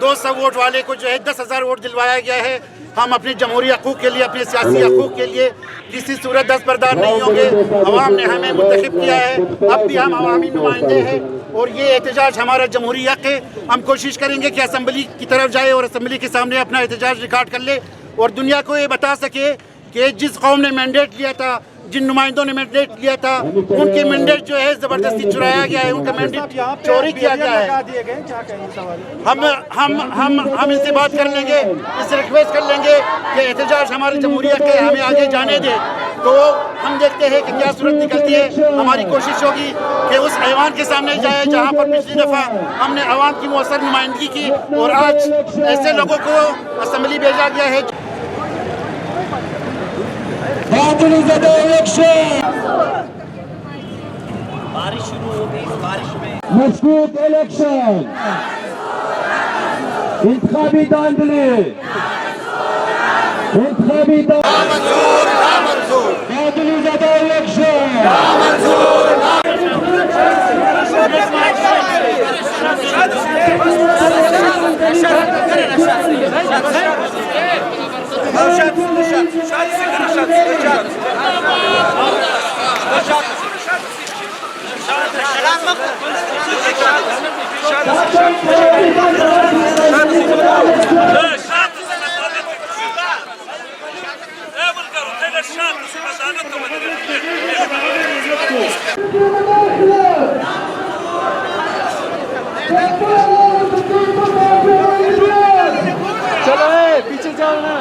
200 vote वाले को जो है 10,000 वोट दिलवाया गया है। हम अपने जमहूरी हकूक़ के लिए, अपने सियासी हकूक़ के लिए किसी सूरत दस्तबरदार नहीं होंगे। अवाम ने हमें मुंतखब किया है, अब भी हम अवामी नुमाइंदे हैं और ये एहतजाज हमारा जमहूरी हक़ है। हम कोशिश करेंगे कि असम्बली की तरफ जाए और असम्बली के सामने अपना एहतजाज रिकॉर्ड कर ले और दुनिया को ये बता सके कि जिस कौम ने मैंडेट लिया था, जिन नुमाइंदों ने मैंडेट लिया था, उनके मैंडेट जो है ज़बरदस्ती चुराया गया है, उनका मैंडेट चोरी किया गया है। हम इनसे बात कर लेंगे, इससे रिक्वेस्ट कर लेंगे कि एहतजाज हमारे जमहूरी हक़ है, हमें आगे जाने दे। तो हम देखते हैं कि क्या सूरत निकलती है। हमारी कोशिश होगी कि उस ऐवान के सामने जाए जहाँ पर पिछली दफ़ा हमने अवाम की मौसर नुमाइंदगी की और आज ऐसे लोगों को असम्बली भेजा गया है। बारिश शुरू हो गई, बारिश में मजबूत इलेक्शन, इंतखाबी दांधले, इंतखाबी चलो पीछे जाओ ना।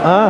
हाँ